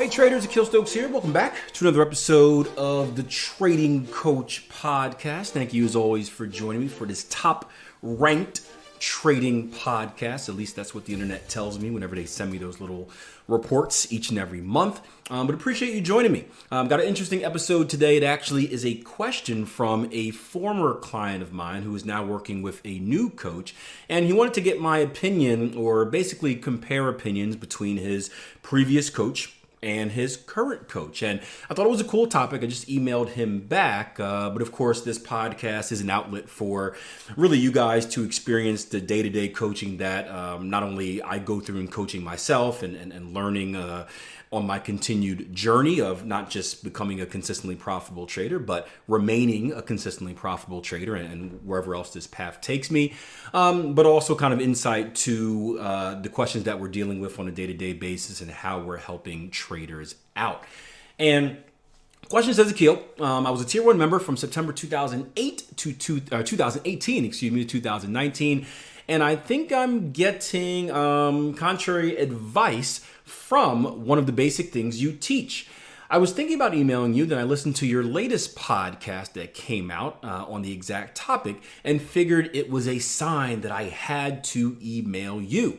Hey traders, Akil here. Welcome back to another episode of the Trading Coach Podcast. Thank you as always for joining me for this top ranked trading podcast. At least that's what the internet tells me whenever they send me those little reports each and every month. But appreciate you joining me. Got an interesting episode today. It actually is a question from a former client of mine who is now working with a new coach. And he wanted to get my opinion, or basically compare opinions between his previous coach and his current coach. And I thought it was a cool topic. I just emailed him back. But of course, this podcast is an outlet for really you guys to experience the day-to-day coaching that not only I go through in coaching myself and learning on my continued journey of not just becoming a consistently profitable trader, but remaining a consistently profitable trader and wherever else this path takes me. But also kind of insight to the questions that we're dealing with on a day-to-day basis and how we're helping traders out. And question says, Akil, I was a tier 1 member from September 2008 to 2018, to 2019. And I think I'm getting contrary advice from one of the basic things you teach. I was thinking about emailing you, then I listened to your latest podcast that came out on the exact topic and figured it was a sign that I had to email you.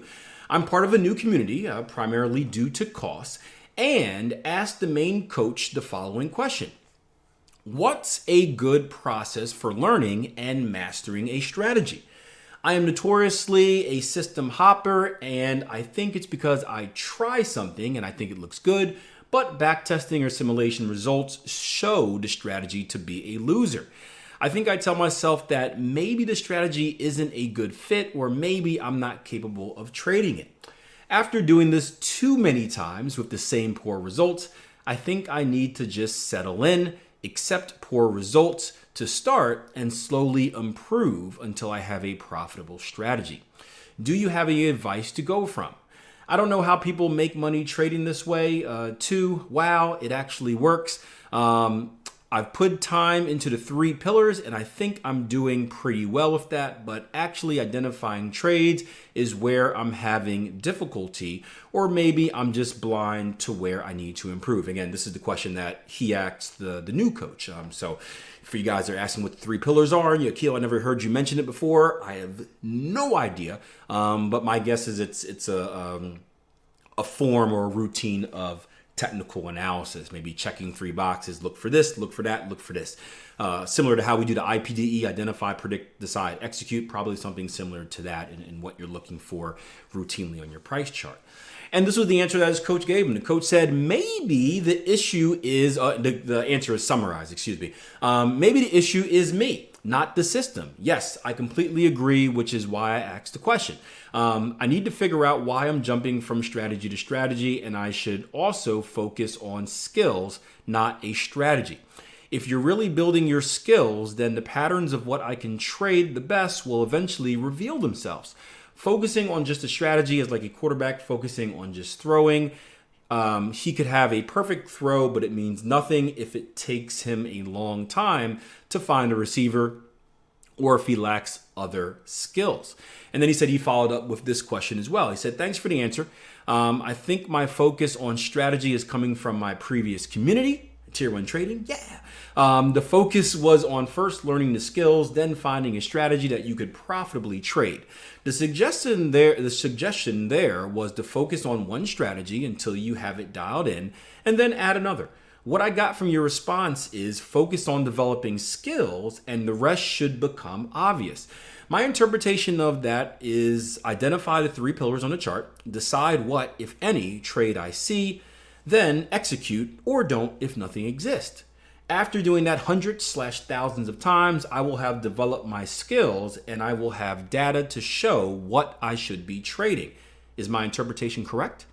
I'm part of a new community, primarily due to costs, and asked the main coach the following question. What's a good process for learning and mastering a strategy? I am notoriously a system hopper, and I think it's because I try something and I think it looks good, but backtesting or simulation results show the strategy to be a loser. I think I tell myself that maybe the strategy isn't a good fit, or maybe I'm not capable of trading it. After doing this too many times with the same poor results, I think I need to just settle in, accept poor results to start, and slowly improve until I have a profitable strategy. Do you have any advice to go from? I don't know how people make money trading this way. Wow, it actually works. I've put time into the 3 pillars and I think I'm doing pretty well with that, but actually identifying trades is where I'm having difficulty, or maybe I'm just blind to where I need to improve. Again, this is the question that he asked the new coach. So for you guys that are asking what the 3 pillars are, Akil, I never heard you mention it before. I have no idea, but my guess is it's a form or a routine of technical analysis, maybe checking 3 boxes, look for this, look for that, look for this. Similar to how we do the IPDE, identify, predict, decide, execute, probably something similar to that in what you're looking for routinely on your price chart. And this was the answer that his coach gave him. The coach said, maybe the issue is, the answer is summarized, maybe the issue is me, not the system. Yes, I completely agree, which is why I asked the question. I need to figure out why I'm jumping from strategy to strategy, and I should also focus on skills, not a strategy. If you're really building your skills, then the patterns of what I can trade the best will eventually reveal themselves. Focusing on just a strategy is like a quarterback focusing on just throwing. He could have a perfect throw, but it means nothing if it takes him a long time to find a receiver, or if he lacks other skills. And then he said he followed up with this question as well. He said, thanks for the answer. I think my focus on strategy is coming from my previous community, Tier 1 trading. Yeah. The focus was on first learning the skills, then finding a strategy that you could profitably trade. The suggestion there was to focus on one strategy until you have it dialed in, and then add another. What I got from your response is focus on developing skills, and the rest should become obvious. My interpretation of that is identify the 3 pillars on the chart, decide what, if any, trade I see, then execute or don't if nothing exists. After doing that hundreds/thousands of times, I will have developed my skills and I will have data to show what I should be trading. Is my interpretation correct?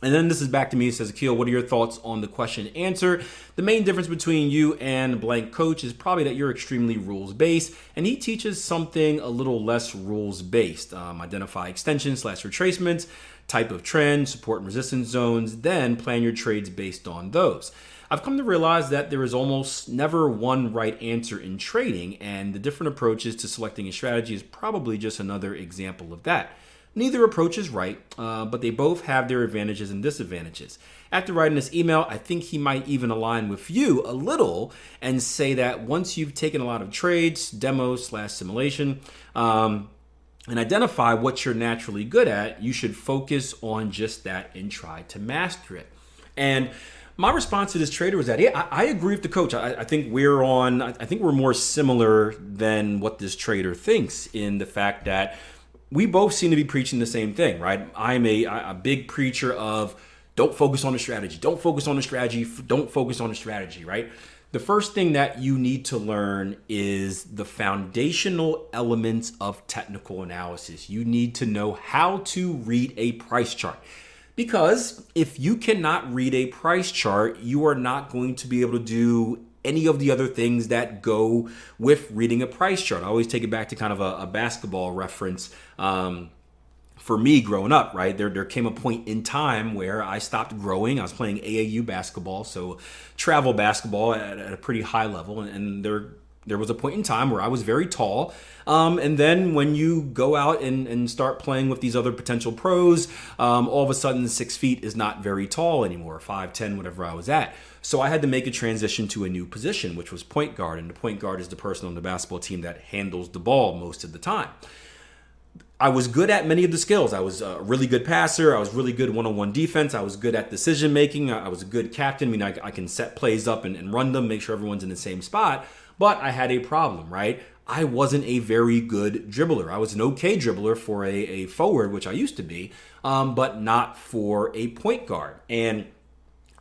And then this is back to me. It says, Akil, what are your thoughts on the question and answer? The main difference between you and blank coach is probably that you're extremely rules-based, and he teaches something a little less rules-based. Identify extensions/retracements, type of trend, support and resistance zones, then plan your trades based on those. I've come to realize that there is almost never one right answer in trading, and the different approaches to selecting a strategy is probably just another example of that. Neither approach is right, but they both have their advantages and disadvantages. After writing this email, I think he might even align with you a little and say that once you've taken a lot of trades, demos / simulation, and identify what you're naturally good at, you should focus on just that and try to master it. And my response to this trader was that, yeah, I agree with the coach. I think we're more similar than what this trader thinks, in the fact that we both seem to be preaching the same thing, right? I'm a big preacher of don't focus on the strategy, don't focus on the strategy, don't focus on the strategy, right? The first thing that you need to learn is the foundational elements of technical analysis. You need to know how to read a price chart. Because if you cannot read a price chart, you are not going to be able to do any of the other things that go with reading a price chart. I always take it back to kind of a basketball reference. For me growing up, right, there came a point in time where I stopped growing. I was playing AAU basketball, so travel basketball at a pretty high level. And there was a point in time where I was very tall. And then when you go out and start playing with these other potential pros, all of a sudden 6 feet is not very tall anymore, 5'10", whatever I was at. So I had to make a transition to a new position, which was point guard. And the point guard is the person on the basketball team that handles the ball most of the time. I was good at many of the skills. I was a really good passer. I was really good one-on-one defense. I was good at decision making. I was a good captain. I mean, I can set plays up and run them, make sure everyone's in the same spot. But I had a problem, right? I wasn't a very good dribbler. I was an okay dribbler for a forward, which I used to be, but not for a point guard. And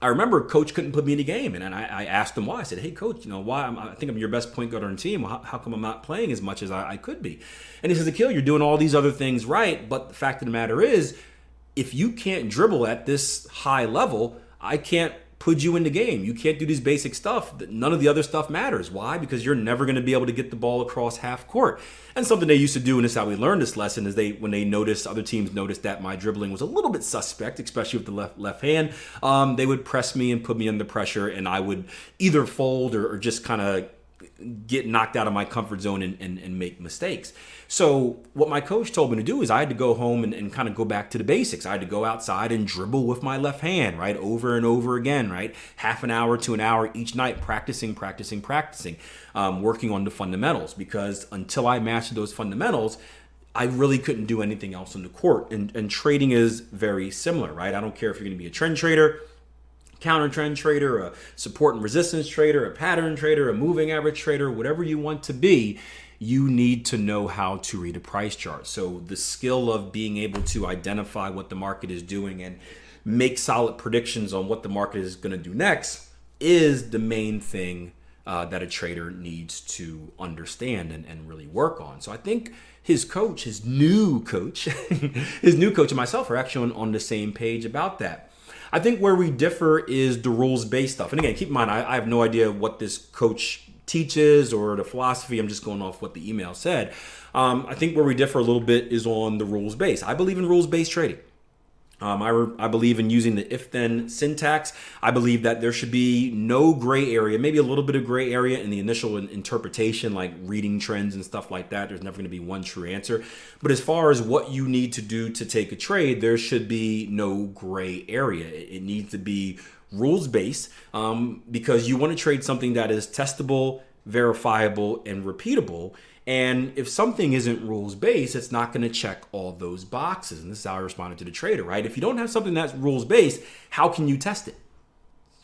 I remember coach couldn't put me in the game, and I asked him why. I said, hey, coach, why? I think I'm your best point guard on the team. Well, how come I'm not playing as much as I could be? And he says, Akil, you're doing all these other things right, but the fact of the matter is, if you can't dribble at this high level, I can't put you in the game. You can't do this basic stuff. None of the other stuff matters. Why? Because you're never going to be able to get the ball across half court. And something they used to do, and this is how we learned this lesson, is when other teams noticed that my dribbling was a little bit suspect, especially with the left hand, they would press me and put me under pressure, and I would either fold or just kind of get knocked out of my comfort zone and make mistakes. So what my coach told me to do is I had to go home and kind of go back to the basics. I had to go outside and dribble with my left hand, right, over and over again, right, half an hour to an hour each night, practicing, working on the fundamentals, because until I mastered those fundamentals, I really couldn't do anything else on the court. And trading is very similar, right? I don't care if you're going to be a trend trader, counter trend trader, a support and resistance trader, a pattern trader, a moving average trader, whatever you want to be, you need to know how to read a price chart. So the skill of being able to identify what the market is doing and make solid predictions on what the market is going to do next is the main thing that a trader needs to understand and really work on. So I think his new coach and myself are actually on the same page about that. I think where we differ is the rules-based stuff. And again, keep in mind, I have no idea what this coach teaches or the philosophy. I'm just going off what the email said. I think where we differ a little bit is on the rules-based. I believe in rules-based trading. I believe in using the if-then syntax. I believe that there should be no gray area, maybe a little bit of gray area in the initial interpretation, like reading trends and stuff like that. There's never going to be one true answer. But as far as what you need to do to take a trade, there should be no gray area. It needs to be rules-based because you want to trade something that is testable, verifiable, and repeatable. And if something isn't rules-based, it's not going to check all those boxes. And this is how I responded to the trader, right? If you don't have something that's rules-based, how can you test it?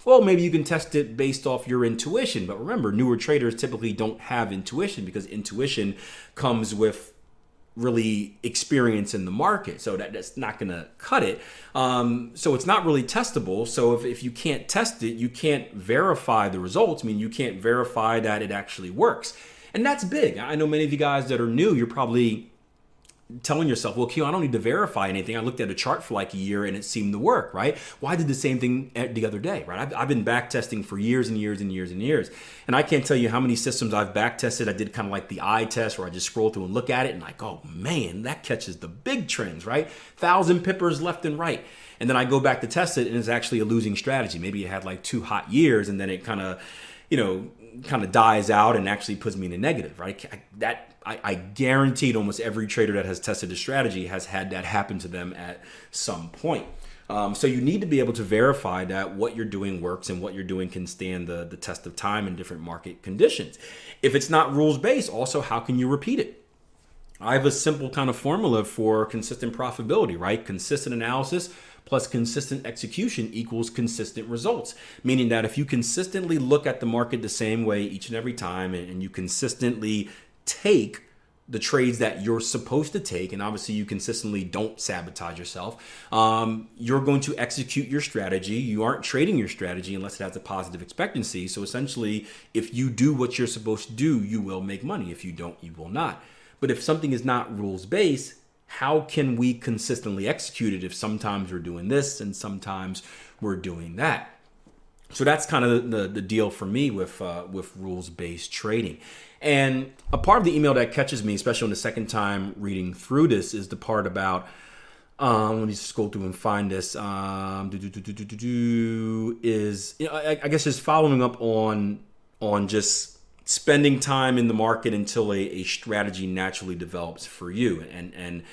Well, maybe you can test it based off your intuition. But remember, newer traders typically don't have intuition because intuition comes with really experience in the market. So that's not going to cut it. So it's not really testable. So if you can't test it, you can't verify the results. I mean, you can't verify that it actually works. And that's big. I know many of you guys that are new, you're probably telling yourself, well, Q, I don't need to verify anything. I looked at a chart for like a year and it seemed to work, right? Well, I did the same thing the other day, right? I've been back testing for years and years and years and years. And I can't tell you how many systems I've back tested. I did kind of like the eye test where I just scroll through and look at it and like, oh man, that catches the big trends, right? 1,000 pippers left and right. And then I go back to test it and it's actually a losing strategy. Maybe you had like 2 hot years and then it kind of, kind of dies out and actually puts me in a negative, right? I guaranteed almost every trader that has tested the strategy has had that happen to them at some point. So you need to be able to verify that what you're doing works and what you're doing can stand the test of time in different market conditions. If it's not rules-based, also, how can you repeat it? I have a simple kind of formula for consistent profitability, right? Consistent analysis plus consistent execution equals consistent results. Meaning that if you consistently look at the market the same way each and every time, and you consistently take the trades that you're supposed to take, and obviously you consistently don't sabotage yourself, you're going to execute your strategy. You aren't trading your strategy unless it has a positive expectancy. So essentially, if you do what you're supposed to do, you will make money. If you don't, you will not. But if something is not rules-based, how can we consistently execute it if sometimes we're doing this and sometimes we're doing that? So that's kind of the deal for me with rules-based trading. And a part of the email that catches me, especially on the second time reading through this, is the part about, let me just scroll through and find this, is, I guess just following up on just spending time in the market until a strategy naturally develops for you. And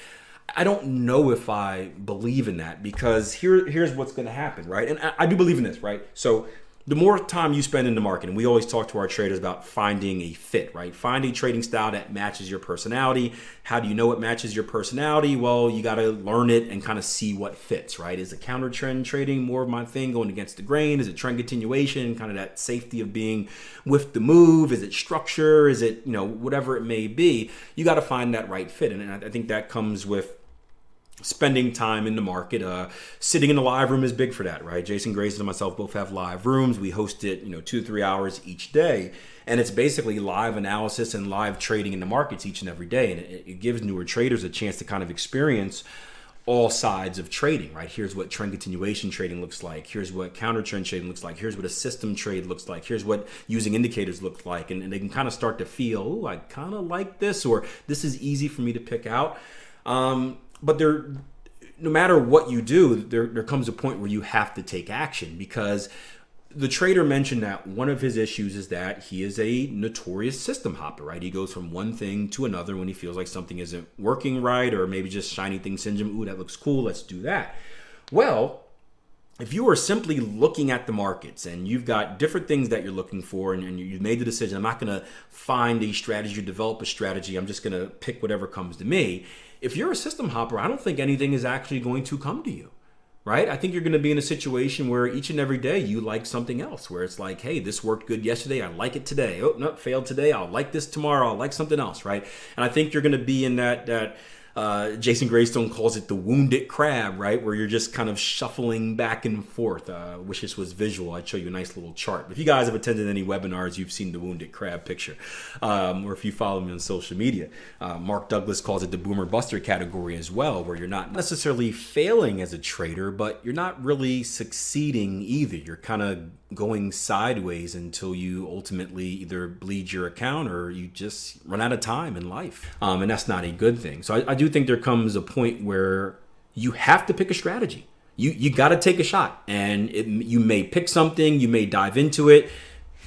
I don't know if I believe in that, because here's what's going to happen, right? And I do believe in this, right? So the more time you spend in the market, and we always talk to our traders about finding a fit, right? Find a trading style that matches your personality. How do you know it matches your personality? Well, you got to learn it and kind of see what fits, right? Is it counter trend trading more of my thing, going against the grain? Is it trend continuation, kind of that safety of being with the move? Is it structure? Is it, whatever it may be? You got to find that right fit. And I think that comes with spending time in the market. Sitting in the live room is big for that, right? Jason Grayson and myself both have live rooms. We host it, 2 to 3 hours each day. And it's basically live analysis and live trading in the markets each and every day. And it gives newer traders a chance to kind of experience all sides of trading, right? Here's what trend continuation trading looks like. Here's what counter trend trading looks like. Here's what a system trade looks like. Here's what using indicators look like. And they can kind of start to feel, I kind of like this, or this is easy for me to pick out. But no matter what you do, there comes a point where you have to take action, because the trader mentioned that one of his issues is that he is a notorious system hopper, right? He goes from one thing to another when he feels like something isn't working right, or maybe just shiny thing syndrome. Ooh, that looks cool. Let's do that. Well, if you are simply looking at the markets and you've got different things that you're looking for, and you've made the decision, I'm not going to find a strategy or develop a strategy, I'm just going to pick whatever comes to me. If you're a system hopper, I don't think anything is actually going to come to you, right? I think you're going to be in a situation where each and every day you like something else, where it's like, hey, this worked good yesterday, I like it today. Oh, no, failed today, I'll like this tomorrow, I'll like something else, right? And I think you're going to be in that Jason Greystone calls it the wounded crab, right? Where you're just kind of shuffling back and forth. Wish this was visual. I'd show you a nice little chart. If you guys have attended any webinars, you've seen the wounded crab picture. Or if you follow me on social media, Mark Douglas calls it the boomer buster category as well, where you're not necessarily failing as a trader, but you're not really succeeding either. You're kind of going sideways until you ultimately either bleed your account or you just run out of time in life. And that's not a good thing. So I do think there comes a point where you have to pick a strategy. You got to take a shot, and you may pick something, you may dive into it,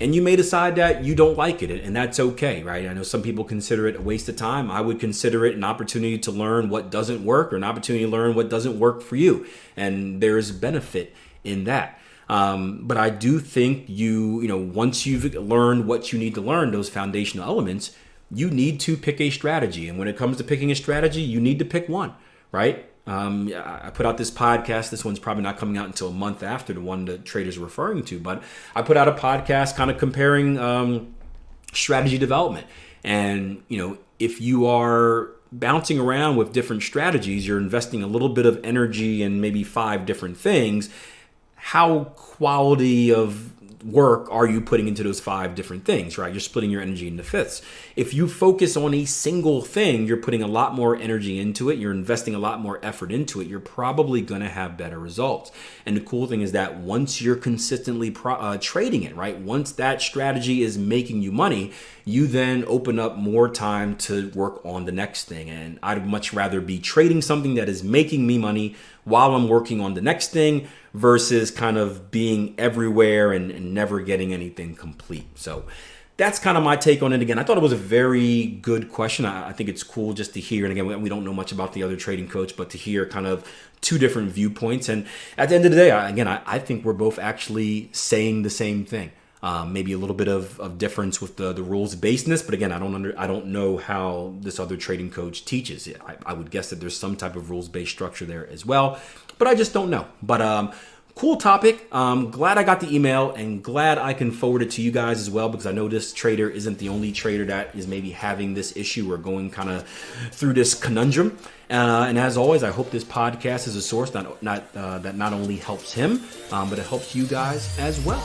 and you may decide that you don't like it, and that's okay, right? I know some people consider it a waste of time. I would consider it an opportunity to learn what doesn't work, or an opportunity to learn what doesn't work for you. And there's benefit in that. But I do think once you've learned what you need to learn, those foundational elements, you need to pick a strategy. And when it comes to picking a strategy, you need to pick one, right? I put out this podcast. This one's probably not coming out until a month after the one the trader's referring to, but I put out a podcast kind of comparing strategy development. And, if you are bouncing around with different strategies, you're investing a little bit of energy in maybe 5 different things. How quality of work are you putting into those 5 different things, right? You're splitting your energy into fifths. If you focus on a single thing, you're putting a lot more energy into it. You're investing a lot more effort into it. You're probably going to have better results. And the cool thing is that once you're consistently trading it, right? Once that strategy is making you money, you then open up more time to work on the next thing. And I'd much rather be trading something that is making me money while I'm working on the next thing versus kind of being everywhere and never getting anything complete. So that's kind of my take on it. Again, I thought it was a very good question. I think it's cool just to hear. And again, we don't know much about the other trading coach, but to hear kind of two different viewpoints. And at the end of the day, I think we're both actually saying the same thing. Maybe a little bit of difference with the rules basedness, but again, I don't know how this other trading coach teaches it. I would guess that there's some type of rules based structure there as well, but I just don't know. But cool topic. Glad I got the email and glad I can forward it to you guys as well, because I know this trader isn't the only trader that is maybe having this issue or going kind of through this conundrum. And as always, I hope this podcast is a source that not only helps him, but it helps you guys as well.